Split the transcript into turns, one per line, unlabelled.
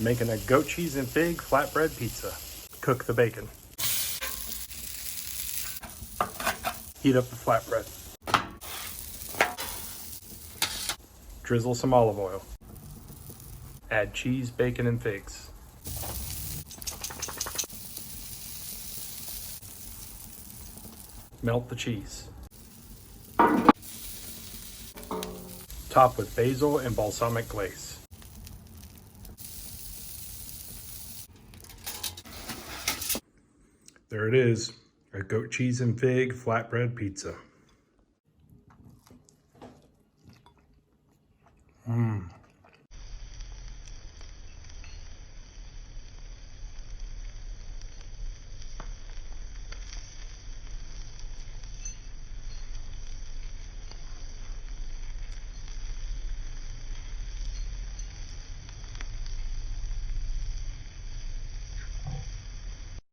Making a goat cheese and fig flatbread pizza. Cook the bacon. Heat up the flatbread. Drizzle some olive oil. Add cheese, bacon, and figs. Melt the cheese. Top with basil and balsamic glaze. There it is, a goat cheese and fig flatbread pizza.